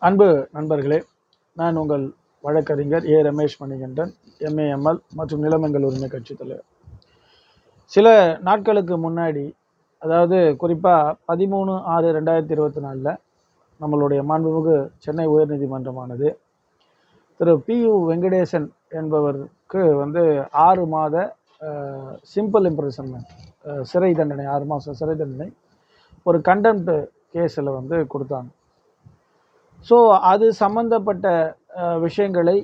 அன்பு நண்பர்களே, நான் உங்கள் வழக்கறிஞர் ஏ ரமேஷ் மணிகண்டன், எம்ஏஎம்எல் மற்றும் நிலமங்கல் உரிமை கட்சி தலைவர். சில நாட்களுக்கு முன்னாடி, அதாவது குறிப்பாக 13/6/2024 நம்மளுடைய மாண்புமிகு சென்னை உயர்நீதிமன்றமானது திரு PU வெங்கடேசன் என்பவருக்கு 6 மாத சிம்பிள் இம்ப்ரிசன்மெண்ட் சிறை தண்டனை, 6 மாதம் சிறை தண்டனை ஒரு கண்டெம்ட் கேஸில் கொடுத்தாங்க. ஸோ அது சம்மந்தப்பட்ட விஷயங்களை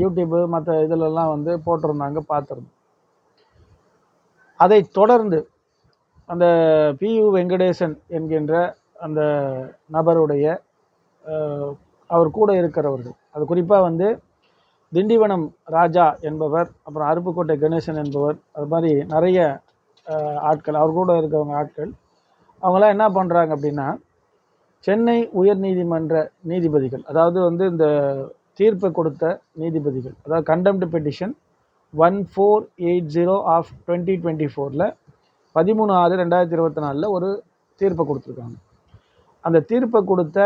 யூடியூப்பு மற்ற இதிலெல்லாம் போட்டிருந்தாங்க, பார்த்துருந்தோம். அதை தொடர்ந்து அந்த PU வெங்கடேசன் என்கின்ற அந்த நபருடைய அவர் கூட இருக்கிறவர்கள், அது குறிப்பாக திண்டிவனம் ராஜா என்பவர், அப்புறம் அருப்புக்கோட்டை கணேசன் என்பவர், அது மாதிரி நிறைய ஆட்கள், அவர் கூட இருக்கிறவங்க ஆட்கள், அவங்களாம் என்ன பண்ணுறாங்க அப்படின்னா, சென்னை உயர்நீதிமன்ற நீதிபதிகள், அதாவது இந்த தீர்ப்பை கொடுத்த நீதிபதிகள், அதாவது கண்டெம்ட் பெட்டிஷன் 1480/2024 13/6/2024 ஒரு தீர்ப்பை கொடுத்துருக்காங்க. அந்த தீர்ப்பை கொடுத்த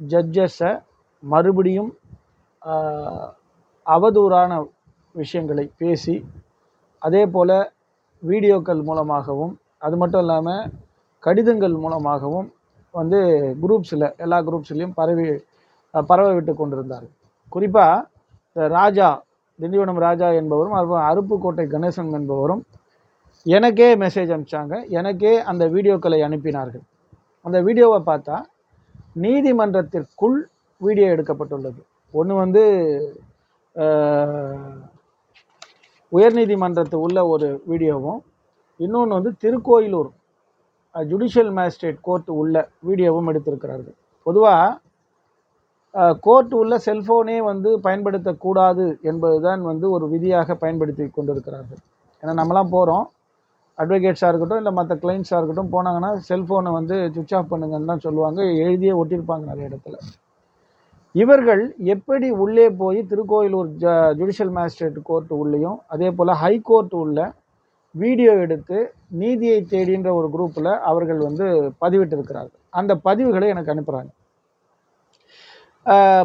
ஜட்ஜஸை மறுபடியும் அவதூறான விஷயங்களை பேசி, அதே போல் வீடியோக்கள் மூலமாகவும், அது மட்டும் இல்லாமல் கடிதங்கள் மூலமாகவும் குரூப்ஸில், எல்லா குரூப்ஸ்லையும் பரவ விட்டு கொண்டிருந்தார்கள். குறிப்பாக ராஜா, திண்டிவனம் ராஜா என்பவரும் அருப்புக்கோட்டை கணேசன் என்பவரும் எனக்கே மெசேஜ் அனுப்பிச்சாங்க, எனக்கே அந்த வீடியோக்களை அனுப்பினார்கள். அந்த வீடியோவை பார்த்தா நீதிமன்றத்திற்குள் வீடியோ எடுக்கப்பட்டுள்ளது. ஒன்று உயர்நீதிமன்றத்து உள்ள ஒரு வீடியோவும், இன்னொன்று திருக்கோயிலூர் ஜுடிஷியல் மேஜிஸ்ட்ரேட் கோர்ட் உள்ள வீடியோவும் எடுத்திருக்கிறார்கள். பொதுவாக கோர்ட் உள்ள செல்ஃபோனே பயன்படுத்தக்கூடாது என்பதுதான் ஒரு விதியாக பயன்படுத்தி கொண்டிருக்கிறார்கள். ஏன்னா நம்மலாம் போகிறோம், அட்வொகேட்ஸாக இருக்கட்டும் இல்லை மற்ற கிளைண்ட்ஸாக இருக்கட்டும், போனாங்கன்னா செல்ஃபோனை சுவிட்ச் ஆஃப் பண்ணுங்கன்னு தான் சொல்லுவாங்க, எழுதியே ஒட்டியிருப்பாங்க நிறைய இடத்துல. இவர்கள் எப்படி உள்ளே போய் திருக்கோயிலூர் ஜுடிஷியல் மேஜிஸ்ட்ரேட் கோர்ட் உள்ளேயும், அதே போல் ஹைகோர்ட் உள்ள வீடியோ எடுத்து நீதியை தேடின்ற ஒரு குரூப்பில் அவர்கள் பதிவிட்டிருக்கிறார்கள். அந்த பதிவுகளை எனக்கு அனுப்புகிறாங்க.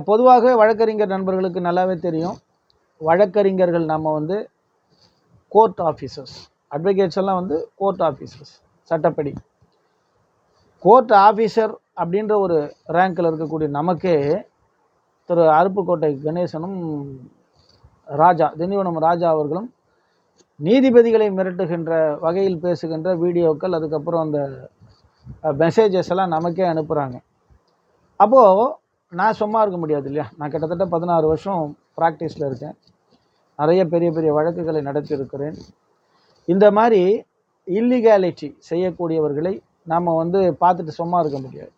பொதுவாக வழக்கறிஞர் நண்பர்களுக்கு நல்லாவே தெரியும், வழக்கறிஞர்கள் நம்ம கோர்ட் ஆஃபீஸர்ஸ், அட்வொகேட்ஸ் எல்லாம் கோர்ட் ஆஃபீஸர்ஸ். சட்டப்படி கோர்ட் ஆஃபீஸர் அப்படின்ற ஒரு ரேங்கில் இருக்கக்கூடிய நமக்கே திரு அருப்புக்கோட்டை கணேசனும் ராஜா, திண்டிவனம் ராஜா அவர்களும் நீதிபதிகளை மிரட்டுகின்ற வகையில் பேசுகின்ற வீடியோக்கள், அதுக்கப்புறம் அந்த மெசேஜஸ் எல்லாம் நமக்கே அனுப்புகிறாங்க. அப்போது நான் சும்மா இருக்க முடியாது இல்லையா? நான் கிட்டத்தட்ட 16 வருஷம் ப்ராக்டிஸில் இருக்கேன், நிறைய பெரிய பெரிய வழக்குகளை நடத்தியிருக்கிறேன். இந்த மாதிரி இல்லீகாலிட்டி செய்யக்கூடியவர்களை நாம் பார்த்துட்டு சும்மா இருக்க முடியாது.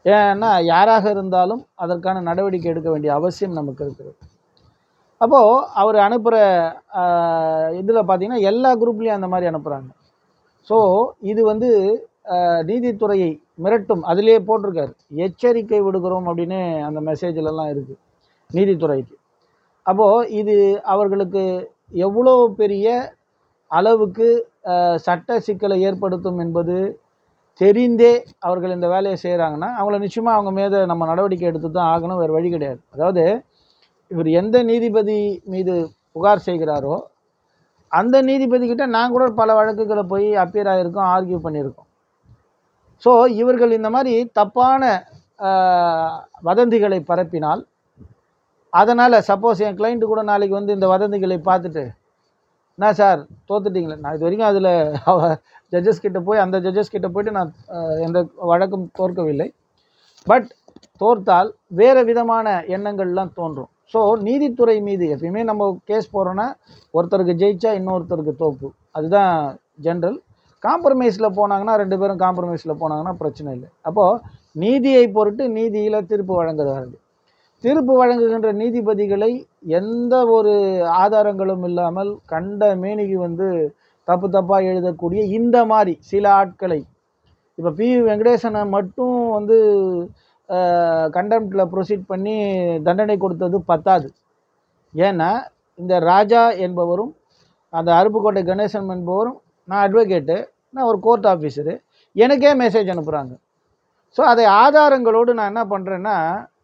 ஏன்னா யாராக இருந்தாலும் அதற்கான நடவடிக்கை எடுக்க வேண்டிய அவசியம் நமக்கு இருக்குது. அப்போது அவர் அனுப்புகிற இதில் பார்த்திங்கன்னா எல்லா குரூப்லேயும் அந்த மாதிரி அனுப்புகிறாங்க. ஸோ இது நீதித்துறையை மிரட்டும், அதிலே போட்டிருக்காரு, எச்சரிக்கை விடுகிறோம் அப்படின்னு அந்த மெசேஜிலலாம் இருக்குது நீதித்துறைக்கு. அப்போது இது அவர்களுக்கு எவ்வளோ பெரிய அளவுக்கு சட்ட சிக்கலை ஏற்படுத்தும் என்பது தெரிந்தே அவர்கள் இந்த வேலையை செய்கிறாங்கன்னா, அவங்கள நிச்சயமாக அவங்க மீது நம்ம நடவடிக்கை எடுத்து தான் ஆகணும், வேறு வழி கிடையாது. அதாவது இவர் எந்த நீதிபதி மீது புகார் செய்கிறாரோ அந்த நீதிபதிக்கிட்ட நான் கூட பல வழக்குகளை போய் அப்பியர் ஆகிருக்கோம், ஆர்கியூ பண்ணியிருக்கோம். ஸோ இவர்கள் இந்த மாதிரி தப்பான வதந்திகளை பரப்பினால், அதனால் சப்போஸ் என் கிளைண்ட்டு கூட நாளைக்கு இந்த வதந்திகளை பார்த்துட்டு, என்ன சார் தோத்துட்டிங்களே, நான் இது வரைக்கும் அதில் ஜட்ஜஸ் கிட்ட போய் அந்த ஜட்ஜஸ் கிட்ட போய்ட்டு நான் எந்த வழக்கும் தோற்கவில்லை, பட் தோற்றால் வேறு விதமான எண்ணங்கள்லாம் தோன்றும். ஸோ நீதித்துறை மீது எப்பயுமே நம்ம கேஸ் போகிறோன்னா ஒருத்தருக்கு ஜெயிச்சா இன்னொருத்தருக்கு தோப்பு, அதுதான் ஜென்ரல். காம்ப்ரமைஸில் போனாங்கன்னா, 2 பேரும் காம்ப்ரமைஸில் போனாங்கன்னா பிரச்சனை இல்லை. அப்போது நீதியை பொருட்டு நீதியில் தீர்ப்பு வழங்குகிறார்கள். தீர்ப்பு வழங்குகின்ற நீதிபதிகளை எந்த ஒரு ஆதாரங்களும் இல்லாமல் கண்ட மேனிக்கு தப்பாக எழுதக்கூடிய இந்த மாதிரி சில ஆட்களை, இப்போ PU வெங்கடேசனை மட்டும் கண்டெம்ட்டில் ப்ரொசீட் பண்ணி தண்டனை கொடுத்தது பத்தாது. ஏன்னா இந்த ராஜா என்பவரும் அந்த அருப்புக்கோட்டை கணேசன் என்பவரும், நான் அட்வொகேட்டு, நான் ஒரு கோர்ட் ஆஃபீஸரு, எனக்கே மெசேஜ் அனுப்புகிறாங்க. ஸோ அதை ஆதாரங்களோடு நான் என்ன பண்ணுறேன்னா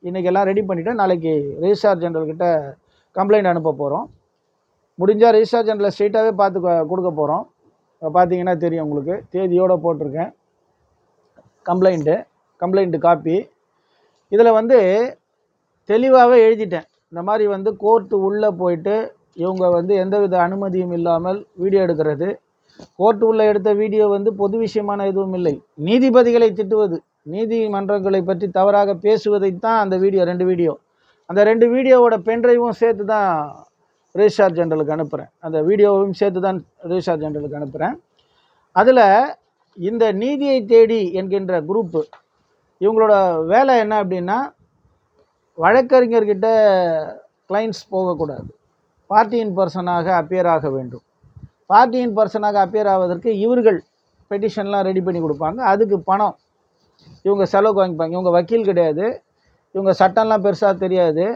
இன்றைக்கி எல்லாம் ரெடி பண்ணிவிட்டு நாளைக்கு ரெஜிஸ்ட்ரார் ஜெனரல்கிட்ட கம்ப்ளைண்ட் அனுப்ப போகிறோம். முடிஞ்சால் ரெஜிஸ்ட்ரார் ஜெனரலை ஸ்ட்ரெயிட்டாகவே பார்த்து கொடுக்க போகிறோம். பார்த்தீங்கன்னா தெரியும் உங்களுக்கு, தேதியோடு போட்டிருக்கேன் கம்ப்ளைண்ட்டு காப்பி. இதில் வந்து தெளிவாகவே எழுதிட்டேன். இந்த மாதிரி வந்து கோர்ட்டு உள்ளே போயிட்டு இவங்க வந்து எந்தவித அனுமதியும் இல்லாமல் வீடியோ எடுக்கிறது. கோர்ட்டு உள்ளே எடுத்த வீடியோ வந்து பொது விஷயமான எதுவும் இல்லை. நீதிபதிகளை திட்டுவது, நீதிமன்றங்களை பற்றி தவறாக பேசுவதைத்தான் அந்த வீடியோ, 2 வீடியோ. அந்த 2 வீடியோவோட பென்ட்ரைவும் சேர்த்து தான் ரெஜிஸ்ட்ரார் ஜெனரலுக்கு அனுப்புகிறேன். அந்த வீடியோவையும் சேர்த்து தான் ரெஜிஸ்ட்ரார் ஜெனரலுக்கு அனுப்புகிறேன். அதில் இந்த நீதியை தேடி என்கின்ற குரூப்பு இவங்களோட வேலை என்ன அப்படின்னா, வழக்கறிஞர்கிட்ட கிளைண்ட்ஸ் போகக்கூடாது, பார்ட்டியின் பர்சனாக அப்பியர் ஆக வேண்டும். பார்ட்டியின் பர்சனாக அப்பியர் ஆவதற்கு இவர்கள் பெட்டிஷன்லாம் ரெடி பண்ணி கொடுப்பாங்க. அதுக்கு பணம் இவங்க செலவுக்கு வாங்கிப்பாங்க. இவங்க வக்கீல் கிடையாது, இவங்க சட்டம்லாம் பெருசாக தெரியாது.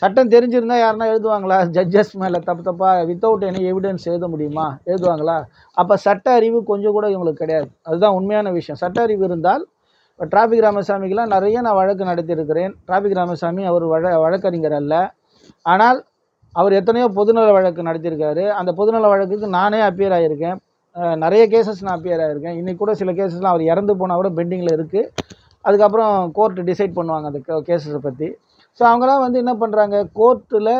சட்டம் தெரிஞ்சிருந்தால் யாருன்னா எழுதுவாங்களா? ஜட்ஜஸ் மேலே தப்பாக வித்தவுட் எனி எவிடன்ஸ் எழுத முடியுமா? எழுதுவாங்களா? அப்போ சட்ட அறிவு கொஞ்சம் கூட இவங்களுக்கு கிடையாது. அதுதான் உண்மையான விஷயம். சட்ட அறிவு இருந்தால், இப்போ டிராஃபிக் ராமசாமிக்கெலாம் நிறைய நான் வழக்கு நடத்தியிருக்கிறேன். டிராஃபிக் ராமசாமி அவர் வழக்கறிஞர் அல்ல, ஆனால் அவர் எத்தனையோ பொதுநல வழக்கு நடத்தியிருக்காரு. அந்த பொதுநல வழக்குக்கு நானே அப்பியர் ஆகியிருக்கேன். நிறைய கேசஸ் நான் அப்பியர் ஆகியிருக்கேன். இன்றைக்கி கூட சில கேசஸ்லாம் அவர் இறந்து போனால் கூட பெண்டிங்கில் இருக்குது. அதுக்கப்புறம் கோர்ட்டு டிசைட் பண்ணுவாங்க அந்த கேஸஸை பற்றி. ஸோ அவங்களாம் வந்து என்ன பண்ணுறாங்க, கோர்ட்டில்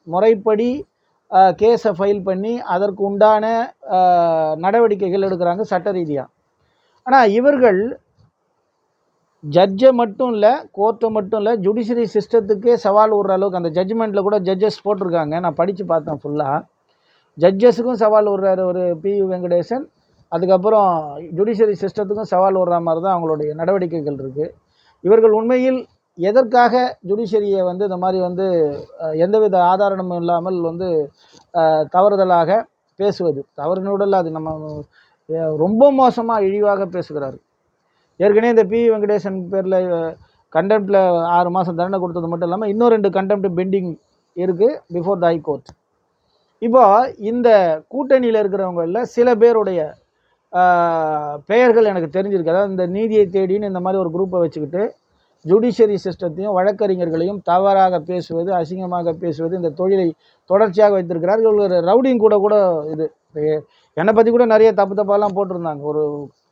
முறைப்படி கேஸை ஃபைல் பண்ணி அதற்கு உண்டான நடவடிக்கைகள் எடுக்கிறாங்க சட்ட ரீதியாக. ஆனால் இவர்கள் ஜட்ஜை மட்டும் இல்லை, கோர்ட்டை மட்டும் இல்லை, ஜுடிஷியரி சிஸ்டத்துக்கே சவால் விடுற அளவுக்கு அந்த ஜட்ஜ்மெண்ட்டில் கூட ஜட்ஜஸ் போட்டிருக்காங்க. நான் படித்து பார்த்தேன் ஃபுல்லாக. ஜட்ஜஸுக்கும் சவால் விடுறாரு ஒரு PU வெங்கடேசன். அதுக்கப்புறம் ஜுடிஷியரி சிஸ்டத்துக்கும் சவால் விடுற மாதிரி தான் அவங்களுடைய நடவடிக்கைகள் இருக்குது. இவர்கள் உண்மையில் எதற்காக ஜுடிஷியரியை வந்து இந்த மாதிரி வந்து எந்தவித ஆதாரமும் இல்லாமல் வந்து தவறுதலாக பேசுவது, தவறுனுடல் அது நம்ம ரொம்ப மோசமாக இழிவாக பேசுகிறார். ஏற்கனவே இந்த PU வெங்கடேசன் பேரில் கண்டெம்ட்டில் 6 மாதம் தண்டனை கொடுத்தது மட்டும் இல்லாமல் இன்னும் 2 கண்டெம்ட் பெண்டிங் இருக்குது பிஃபோர் த ஹைகோர்ட். இப்போ இந்த கூட்டணியில் இருக்கிறவங்களில் சில பேருடைய பெயர்கள் எனக்கு தெரிஞ்சிருக்கு. அதாவது இந்த நீதியை தேடின்னு இந்த மாதிரி ஒரு குரூப்பை வச்சுக்கிட்டு ஜுடிஷியரி சிஸ்டத்தையும் வழக்கறிஞர்களையும் தவறாக பேசுவது, அசிங்கமாக பேசுவது, இந்த தொழிலை தொடர்ச்சியாக வைத்திருக்கிறார். இவங்க ரவுடிங் கூட இது என்னை பற்றி கூட நிறைய தப்பாலாம் போட்டிருந்தாங்க ஒரு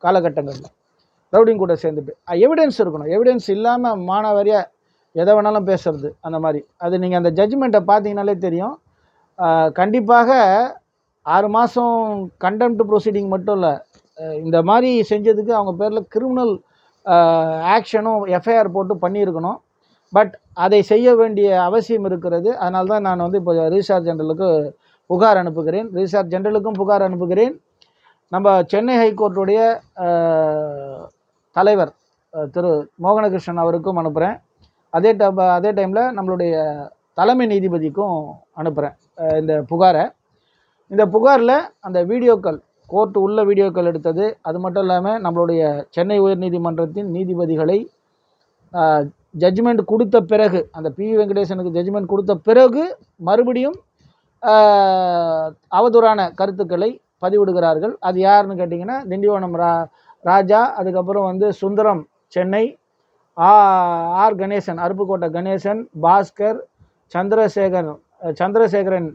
காலகட்டங்களில். ரவுடிங் கூட சேர்ந்துட்டு எவிடன்ஸ் இருக்கணும். எவிடன்ஸ் இல்லாமல் மானாவாரியாக எதை வேணாலும் பேசுறது அந்த மாதிரி. அது நீங்கள் அந்த ஜட்ஜ்மெண்ட்டை பார்த்தீங்கன்னாலே தெரியும். கண்டிப்பாக 6 மாதம் கண்டெம்ட் ப்ரொசீடிங் மட்டும் இல்லை, இந்த மாதிரி செஞ்சதுக்கு அவங்க பேரில் கிரிமினல் ஆக்ஷனும் FIR போட்டு பண்ணியிருக்கணும். பட் அதை செய்ய வேண்டிய அவசியம் இருக்கிறது. அதனால தான் நான் வந்து இப்போ ரெஜிஸ்ட்ரார் ஜெனரலுக்கு புகார் அனுப்புகிறேன். ரெஜிஸ்ட்ரார் ஜெனரலுக்கும் புகார் அனுப்புகிறேன். நம்ம சென்னை ஹைகோர்ட்டுடைய தலைவர் திரு மோகனகிருஷ்ணன் அவருக்கும் அனுப்புகிறேன். அதே டைமில் நம்மளுடைய தலைமை நீதிபதிக்கும் அனுப்புகிறேன் இந்த புகாரை. இந்த புகாரில் அந்த வீடியோக்கள், கோர்ட்டு உள்ள வீடியோக்கள் எடுத்தது, அது மட்டும் இல்லாமல் நம்மளுடைய சென்னை உயர்நீதிமன்றத்தின் நீதிபதிகளை ஜட்ஜ்மெண்ட் கொடுத்த பிறகு, அந்த PU வெங்கடேசனுக்கு ஜட்ஜ்மெண்ட் கொடுத்த பிறகு மறுபடியும் அவதூறான கருத்துக்களை பதிவிடுகிறார்கள். அது யாருன்னு கேட்டிங்கன்னா, திண்டிவனம் ராஜா, அதுக்கப்புறம் வந்து சுந்தரம் சென்னை, ஆர் கணேசன் அருப்புக்கோட்டை கணேசன், பாஸ்கர், சந்திரசேகரன்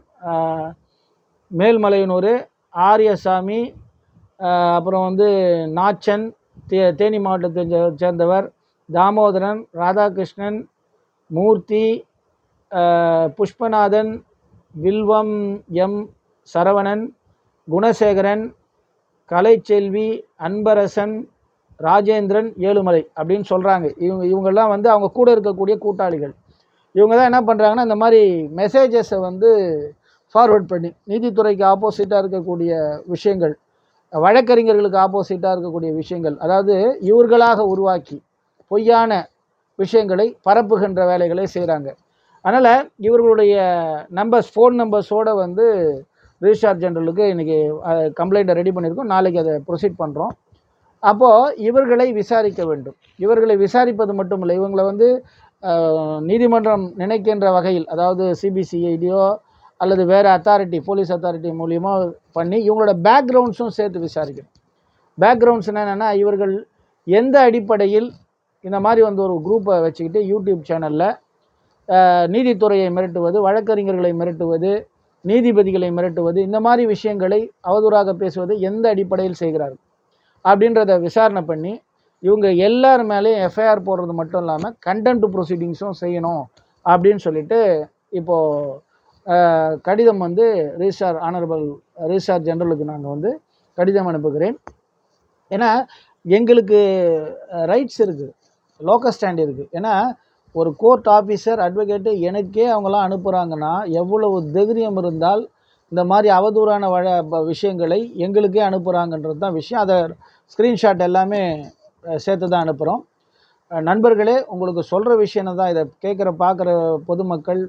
மேல்மலையனூர், ஆரியசாமி, அப்புறம் வந்து நாச்சன் தேனி மாவட்டத்தை சேர்ந்தவர், தாமோதரன், ராதாகிருஷ்ணன், மூர்த்தி, புஷ்பநாதன், வில்வம், சரவணன், குணசேகரன், கலைச்செல்வி, அன்பரசன், ராஜேந்திரன், ஏழுமலை அப்படின்னு சொல்கிறாங்க. இவங்கெல்லாம் வந்து அவங்க கூட இருக்கக்கூடிய கூட்டாளிகள். இவங்க தான் என்ன பண்ணுறாங்கன்னா, இந்த மாதிரி மெசேஜஸை வந்து ஃபார்வர்ட் பண்ணி நீதித்துறைக்கு ஆப்போசிட்டாக இருக்கக்கூடிய விஷயங்கள், வழக்கறிஞர்களுக்கு ஆப்போசிட்டாக இருக்கக்கூடிய விஷயங்கள், அதாவது இவர்களாக உருவாக்கி பொய்யான விஷயங்களை பரப்புகின்ற வேலைகளை செய்கிறாங்க. அதனால் இவர்களுடைய ஃபோன் நம்பர்ஸோடு வந்து ரெஜிஸ்ட்ரார் ஜெனரலுக்கு இன்றைக்கி கம்ப்ளைண்ட்டை ரெடி பண்ணியிருக்கோம். நாளைக்கு அதை ப்ரொசீட் பண்ணுறோம். அப்போது இவர்களை விசாரிக்க வேண்டும். இவர்களை விசாரிப்பது மட்டும் இல்லை, இவங்களை வந்து நீதிமன்றம் நினைக்கின்ற வகையில், அதாவது CBCIDயோ அல்லது வேறு அத்தாரிட்டி, போலீஸ் அத்தாரிட்டி மூலியமாக பண்ணி இவங்களோட பேக்ரவுண்ட்ஸும் சேர்த்து விசாரிக்கணும். பேக்ரவுண்ட்ஸ் என்னென்னா, இவர்கள் எந்த அடிப்படையில் இந்த மாதிரி வந்து ஒரு குரூப்பை வச்சுக்கிட்டு யூடியூப் சேனலில் நீதித்துறையை மிரட்டுவது, வழக்கறிஞர்களை மிரட்டுவது, நீதிபதிகளை மிரட்டுவது, இந்த மாதிரி விஷயங்களை அவதூறாக பேசுவது எந்த அடிப்படையில் செய்கிறார்கள் அப்படின்றத விசாரணை பண்ணி இவங்க எல்லார் மேலேயும் எஃப்ஐஆர் போடுறது மட்டும் இல்லாமல் கண்டெம்ட் ப்ரொசீடிங்ஸும் செய்யணும் அப்படின்னு சொல்லிட்டு இப்போது கடிதம் வந்து ஆனரபிள் ரிஜிஸ்ட்ரார் ஜெனரலுக்கு நாங்கள் வந்து கடிதம் அனுப்புகிறேன். ஏன்னா எங்களுக்கு ரைட்ஸ் இருக்குது, லோக்கல் ஸ்டாண்ட் இருக்குது. ஏன்னா ஒரு கோர்ட் ஆஃபீஸர் அட்வொகேட்டு எனக்கே அவங்களாம் அனுப்புகிறாங்கன்னா எவ்வளவு தைரியம் இருந்தால் இந்த மாதிரி அவதூறான விஷயங்களை எங்களுக்கே அனுப்புகிறாங்கன்றது தான் விஷயம். அதை ஸ்க்ரீன்ஷாட் எல்லாமே சேர்த்து தான் அனுப்புகிறோம். நண்பர்களே, உங்களுக்கு சொல்கிற விஷயம் தான், இதை பார்க்குற பொதுமக்கள்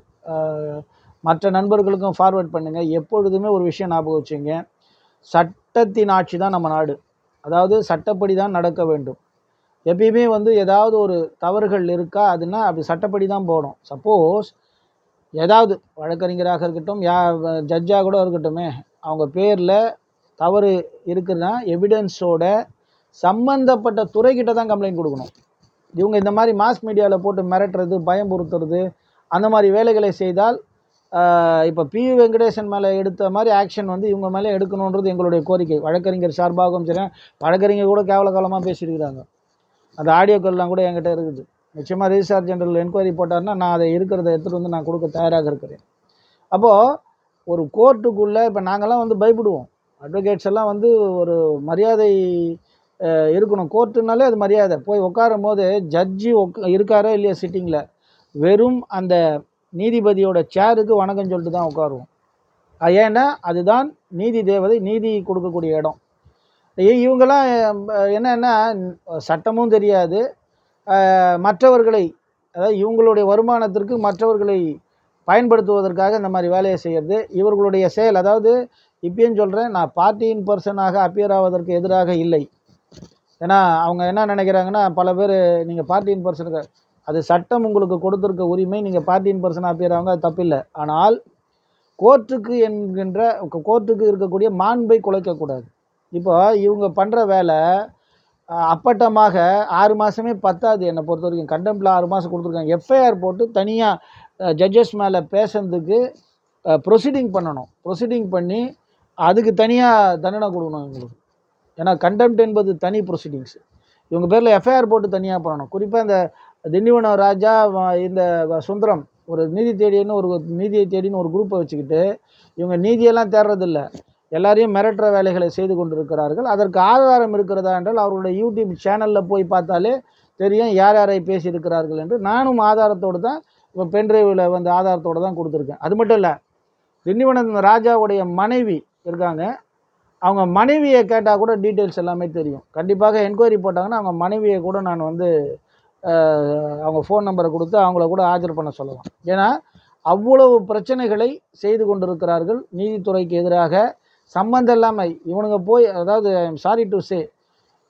மற்ற நண்பர்களுக்கும் ஃபார்வர்ட் பண்ணுங்கள். எப்பொழுதுமே ஒரு விஷயம் ஞாபகம் வச்சுங்க, சட்டத்தின் ஆட்சி தான் நம்ம நாடு. அதாவது சட்டப்படி தான் நடக்க வேண்டும். எப்பயுமே வந்து ஏதாவது ஒரு தவறுகள் இருக்கா அதுனா அப்படி சட்டப்படி தான் போகணும். சப்போஸ் ஏதாவது வழக்கறிஞராக இருக்கட்டும், ஜட்ஜாக கூட இருக்கட்டுமே, அவங்க பேரில் தவறு இருக்குதுன்னா எவிடன்ஸோட சம்பந்தப்பட்ட துறைக்கிட்ட தான் கம்ப்ளைண்ட் கொடுக்கணும். இவங்க இந்த மாதிரி மாஸ் மீடியாவில் போட்டு மிரட்டுறது, பயம்புறுத்துறது, அந்த மாதிரி வேலைகளை செய்தால் இப்போ பி வெங்கடேசன் மேலே எடுத்த மாதிரி ஆக்ஷன் வந்து இவங்க மேலே எடுக்கணுன்றது எங்களுடைய கோரிக்கை. வழக்கறிஞர் சார்பாகவும் சரி, வழக்கறிஞர் கூட கேவலகாலமாக பேசியிருக்கிறாங்க. அந்த ஆடியோக்கள்லாம் கூட என்கிட்ட இருக்குது. நிச்சயமாக ரிஜிஸ்ட்ரார் ஜெனரல் என்கொயரி போட்டார்னா நான் அதை இருக்கிறத எடுத்துகிட்டு வந்து நான் கொடுக்க தயாராக இருக்கிறேன். அப்போது ஒரு கோர்ட்டுக்குள்ளே இப்போ நாங்கள்லாம் வந்து பயப்படுவோம். அட்வொகேட்ஸ் எல்லாம் வந்து ஒரு மரியாதை இருக்கணும். கோர்ட்டுனாலே அது மரியாதை. போய் உட்காரும் போது ஜட்ஜி இருக்காரோ இல்லையா சிட்டிங்கில், வெறும் அந்த நீதிபதியோட சேருக்கு வணக்கம் சொல்லிட்டு தான் உட்காருவோம். ஏன்னா அதுதான் நீதி தேவதை, நீதி கொடுக்கக்கூடிய இடம். இவங்கெல்லாம் என்னன்னா சட்டமும் தெரியாது, மற்றவர்களை, அதாவது இவங்களுடைய வருமானத்திற்கு மற்றவர்களை பயன்படுத்துவதற்காக இந்த மாதிரி வேலையை செய்கிறது இவர்களுடைய செயல். அதாவது இப்பயும் சொல்கிறேன், நான் பார்ட்டியின் பர்சனாக அப்பியர் ஆவதற்கு எதிராக இல்லை. ஏன்னா அவங்க என்ன நினைக்கிறாங்கன்னா, பல பேர் நீங்கள் பார்ட்டியின் பர்சனுக்கு, அது சட்டம் உங்களுக்கு கொடுத்துருக்க உரிமை, நீங்கள் பார்ட்டியின் பர்சன் அப்பியர் ஆகுங்க, அது தப்பில்லை. ஆனால் கோர்ட்டுக்கு இருக்கக்கூடிய மாண்பை குலைக்கக்கூடாது. இப்போ இவங்க பண்ணுற வேலை அப்பட்டமாக 6 மாதமே பத்தாது. என்னை பொறுத்த வரைக்கும் கண்டெம்ட்டில் 6 மாதம் கொடுத்துருக்காங்க. எஃப்ஐஆர் போட்டு தனியாக ஜட்ஜஸ் மேலே பேசுறதுக்கு ப்ரொசீடிங் பண்ணணும். ப்ரொசீடிங் பண்ணி அதுக்கு தனியாக தண்டனை கொடுக்கணும் இவங்களுக்கு. ஏன்னா கண்டெம்ட் என்பது தனி ப்ரொசீடிங்ஸ். இவங்க பேரில் எஃப்ஐஆர் போட்டு தனியாக பண்ணணும். குறிப்பாக இந்த திண்டிவனம் ராஜா, இந்த சுந்தரம், ஒரு நீதியை தேடின்னு ஒரு குரூப்பை வச்சுக்கிட்டு இவங்க நீதியெல்லாம் தேடுறதில்லை, எல்லாரையும் மிரட்டுற வேலைகளை செய்து கொண்டிருக்கிறார்கள். அதற்கு ஆதாரம் இருக்கிறதா என்றால் அவர்களுடைய யூடியூப் சேனலில் போய் பார்த்தாலே தெரியும் யார் யாரை பேசியிருக்கிறார்கள் என்று. நானும் ஆதாரத்தோடு தான் இப்போ பென்ட்ரைவில் வந்து ஆதாரத்தோடு தான் கொடுத்துருக்கேன். அது மட்டும் இல்லை, திண்டிவனம் ராஜாவுடைய மனைவி இருக்காங்க, அவங்க மனைவியை கேட்டால் கூட டீட்டெயில்ஸ் எல்லாமே தெரியும். கண்டிப்பாக என்கொயரி போட்டாங்கன்னா அவங்க மனைவியை கூட நான் வந்து அவங்க ஃபோன் நம்பரை கொடுத்து அவங்கள கூட ஆஜர் பண்ண சொல்லலாம். ஏன்னா அவ்வளவு பிரச்சனைகளை செய்து கொண்டிருக்கிறார்கள் நீதித்துறைக்கு எதிராக. சம்மந்தம் இல்லாமல் இவனுங்க போய், அதாவது சாரி டு சே,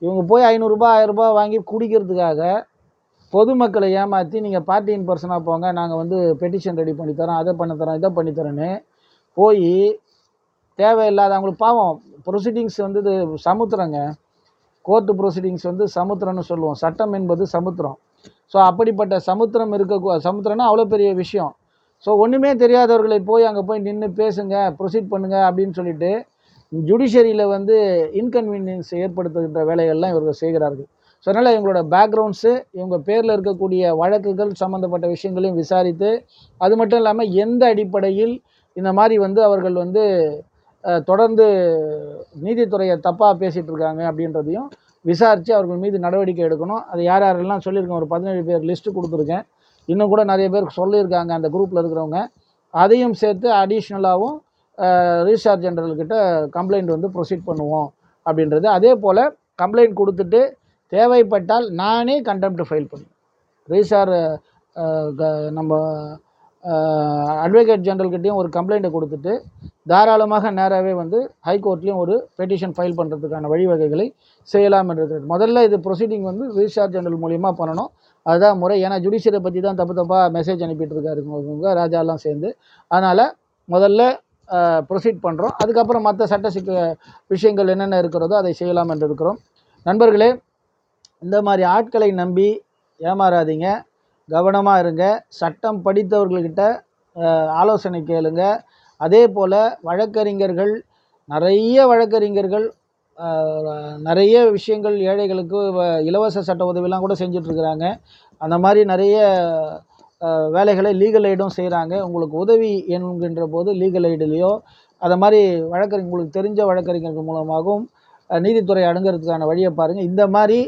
இவங்க போய் 500 ரூபாய் 1000 ரூபாய் வாங்கி குடிக்கிறதுக்காக பொதுமக்களை ஏமாற்றி நீங்கள் பார்ட்டியின் பர்சனாக போங்க, நாங்கள் வந்து பெட்டிஷன் ரெடி பண்ணித்தரோம், அதை பண்ணித்தரோம், இதை பண்ணித்தரோன்னு போய் தேவையில்லாத அவங்களுக்கு பாவம். ப்ரொசீடிங்ஸ் வந்து இது சமுத்திரங்க, கோர்ட்டு ப்ரொசீடிங்ஸ் வந்து சமுத்திரம்னு சொல்லுவோம். சட்டம் என்பது சமுத்திரம். ஸோ அப்படிப்பட்ட சமுத்திரம்னா அவ்வளோ பெரிய விஷயம். ஸோ ஒன்றுமே தெரியாதவர்களை போய் அங்கே போய் நின்று பேசுங்க, ப்ரொசீட் பண்ணுங்கள் அப்படின்னு சொல்லிட்டு ஜுடிஷரியில் வந்து இன்கன்வீனியன்ஸ் ஏற்படுத்துகின்ற வேலைகள்லாம் இவர்கள் செய்கிறார்கள். ஸோ அதனால் இவங்களோட பேக்ரவுண்ட்ஸு, இவங்க பேரில் இருக்கக்கூடிய வழக்குகள் சம்மந்தப்பட்ட விஷயங்களையும் விசாரித்து, அது மட்டும் இல்லாமல் எந்த அடிப்படையில் இந்த மாதிரி வந்து அவர்கள் வந்து தொடர்ந்து நீதித்துறையை தப்பாக பேசிகிட்டு இருக்காங்க அப்படின்றதையும் விசாரித்து அவர்கள் மீது நடவடிக்கை எடுக்கணும். அது யார் யாரெல்லாம் சொல்லியிருக்கேன், ஒரு 17 பேர் லிஸ்ட்டு கொடுத்துருக்கேன். இன்னும் கூட நிறைய பேர் சொல்லியிருக்காங்க அந்த குரூப்பில் இருக்கிறவங்க. அதையும் சேர்த்து அடிஷ்னலாகவும் ரிஜிஸ்ட்ரார் ஜெனரல்கிட்ட கம்ப்ளைண்ட் வந்து ப்ரொசீட் பண்ணுவோம் அப்படின்றது. அதே போல் கம்ப்ளைண்ட் கொடுத்துட்டு தேவைப்பட்டால் நானே கண்டெம்ட் ஃபைல் பண்ணுவேன். ரிஜிஸ்ட்ரார் நம்ம அட்வொகேட் ஜெனரல்கிட்டையும் ஒரு கம்ப்ளைண்ட்டை கொடுத்துட்டு தாராளமாக நேராகவே வந்து ஹைகோர்ட்லேயும் ஒரு பெட்டிஷன் ஃபைல் பண்ணுறதுக்கான வழிவகைகளை செய்யலாம் என்று. முதல்ல இது ப்ரொசீடிங் வந்து ரிஜிஸ்ட்ரார் ஜெனரல் மூலியமாக பண்ணணும், அதுதான் முறை. ஏன்னா ஜுடிஷியரை பற்றி தான் தப்பாக மெசேஜ் அனுப்பிட்டு இருக்காருங்க ராஜாலாம் சேர்ந்து. அதனால் முதல்ல ப்ரொசீட் பண்ணுறோம், அதுக்கப்புறம் மற்ற சட்ட விஷயங்கள் என்னென்ன இருக்கிறதோ அதை செய்யலாம் என்று இருக்கிறோம். நண்பர்களே, இந்த மாதிரி ஆட்களை நம்பி ஏமாறாதீங்க, கவனமாக இருங்க. சட்டம் படித்தவர்கள்கிட்ட ஆலோசனை கேளுங்க. அதே போல் வழக்கறிஞர்கள், நிறைய வழக்கறிஞர்கள் நிறைய விஷயங்கள் ஏழைகளுக்கு இலவச சட்ட உதவிலாம் கூட செஞ்சிட்ருக்குறாங்க. அந்த மாதிரி நிறைய வேலைகளை லீகல் எய்டும் செய்கிறாங்க. உங்களுக்கு உதவி என்கின்ற போது லீகல் எய்டுலேயோ அதை மாதிரி உங்களுக்கு தெரிஞ்ச வழக்கறிஞர்கள் மூலமாகவும் நீதித்துறை அணுகிறதுக்கான வழியை பாருங்கள். இந்த மாதிரி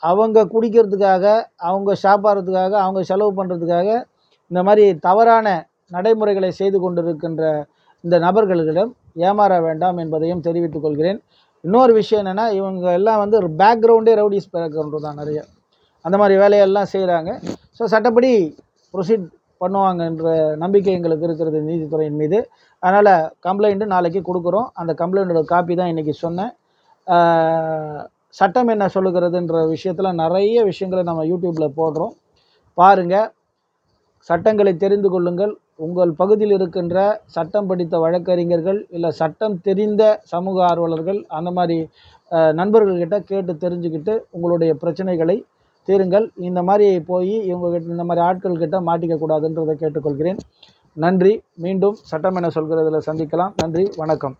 அவங்க குடிக்கிறதுக்காக, அவங்க சாப்பாடுறதுக்காக, அவங்க செலவு பண்ணுறதுக்காக இந்த மாதிரி தவறான நடைமுறைகளை செய்து கொண்டிருக்கின்ற இந்த நபர்களிடம் ஏமாற வேண்டாம் என்பதையும் தெரிவித்துக் கொள்கிறேன். இன்னொரு விஷயம் என்னென்னா, இவங்க எல்லாம் வந்து பேக்ரவுண்டே ரவுடிஸ் பேக்ரவுண்டு தான் நிறைய. அந்த மாதிரி வேலையெல்லாம் செய்கிறாங்க. ஸோ சட்டப்படி ப்ரொசீட் பண்ணுவாங்கன்ற நம்பிக்கை எங்களுக்கு இருக்கிறது நீதித்துறையின் மீது. அதனால் கம்ப்ளைண்ட்டு நாளைக்கு கொடுக்குறோம். அந்த கம்ப்ளைண்ட்டோட காப்பி தான் இன்றைக்கி சொன்னேன். சட்டம் என்ன சொல்லுகிறதுன்ற விஷயத்தில் நிறைய விஷயங்களை நம்ம யூடியூப்பில் போடுறோம், பாருங்கள். சட்டங்களை தெரிந்து கொள்ளுங்கள். உங்கள் பகுதியில் இருக்கின்ற சட்டம் படித்த வழக்கறிஞர்கள், இல்லை சட்டம் தெரிந்த சமூக ஆர்வலர்கள், அந்த மாதிரி நண்பர்கள்கிட்ட கேட்டு தெரிஞ்சுக்கிட்டு உங்களுடைய பிரச்சனைகளை தீருங்கள். இந்த மாதிரி போய் இவங்ககிட்ட, இந்த மாதிரி ஆட்கள்கிட்ட மாட்டிக்க கூடாதுன்றதை கேட்டுக்கொள்கிறேன். நன்றி. மீண்டும் சட்டம் என்ன சொல்கிறதுல சந்திக்கலாம். நன்றி, வணக்கம்.